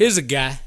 Here's a guy,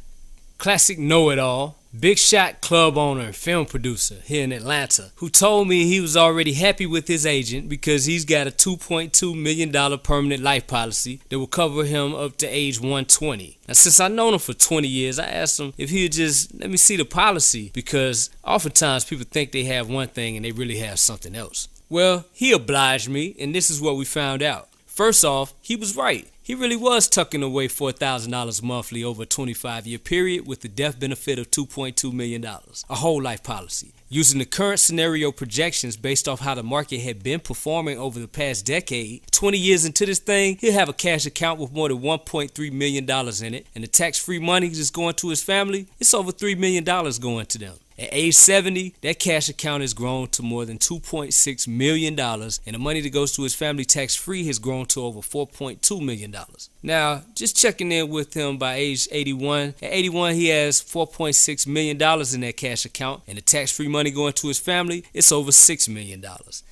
classic know-it-all, big shot club owner and film producer here in Atlanta, who told me he was already happy with his agent because he's got a $2.2 million permanent life policy that will cover him up to age 120. Now, since I've known him for 20 years, I asked him if he would just let me see the policy, because oftentimes people think they have one thing and they really have something else. Well, he obliged me, and this is what we found out. First off, he was right. He really was tucking away $4,000 monthly over a 25-year period with the death benefit of $2.2 million, a whole life policy. Using the current scenario projections based off how the market had been performing over the past decade, 20 years into this thing, he'll have a cash account with more than $1.3 million in it, and the tax-free money just going to his family, it's over $3 million going to them. At age 70, that cash account has grown to more than $2.6 million, and the money that goes to his family tax-free has grown to over $4.2 million. Now, just checking in with him by age 81. At 81, he has $4.6 million in that cash account, and the tax-free money going to his family, it's over $6 million.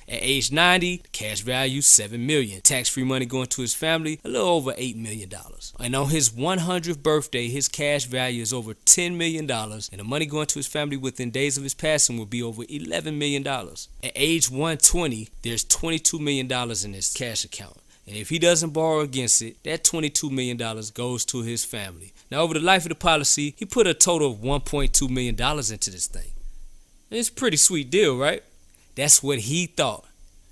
At age 90, the cash value $7 million. Tax-free money going to his family, a little over $8 million. And on his 100th birthday, his cash value is over $10 million, and the money going to his family within days of his passing will be over $11 million. At age 120, there's $22 million in his cash account. And if he doesn't borrow against it, that $22 million goes to his family. Now, over the life of the policy, he put a total of $1.2 million into this thing. And it's a pretty sweet deal, right? That's what he thought.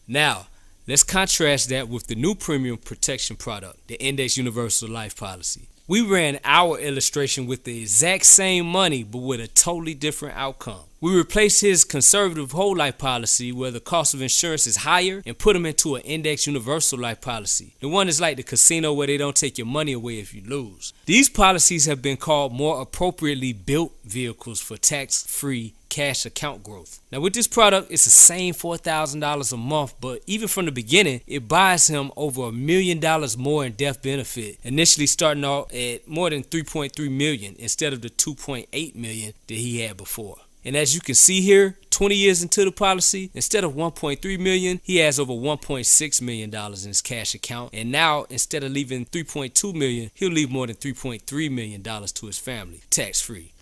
Now, let's contrast that with the new premium protection product, the Index Universal Life Policy. We ran our illustration with the exact same money, but with a totally different outcome. We replaced his conservative whole life policy, where the cost of insurance is higher, and put him into an Index Universal Life Policy. The one is like the casino, where they don't take your money away if you lose. These policies have been called more appropriately built vehicles for tax-free cash account growth. Now, with this product, it's the same $4,000 a month, but even from the beginning, it buys him over $1 million more in death benefit, initially starting off at more than $3.3 million instead of the $2.8 million that he had before. And as you can see here, 20 years into the policy, instead of $1.3 million, he has over $1.6 million in his cash account. And now, instead of leaving $3.2 million, he'll leave more than $3.3 million to his family, tax-free.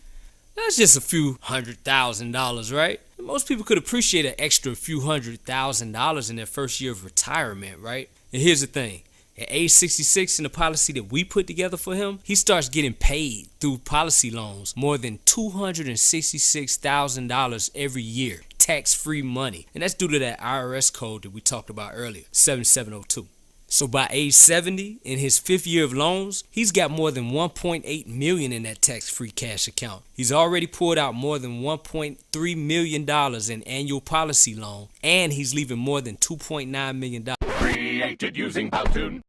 That's just a few $100,000, right? And most people could appreciate an extra few $100,000 in their first year of retirement, right? And here's the thing. At age 66, in the policy that we put together for him, he starts getting paid through policy loans more than $266,000 every year, tax-free money. And that's due to that IRS code that we talked about earlier, 7702. So by age 70, in his 5th year of loans, he's got more than $1.8 million in that tax-free cash account. He's already pulled out more than $1.3 million in annual policy loan, and he's leaving more than $2.9 million. Created using Powtoon.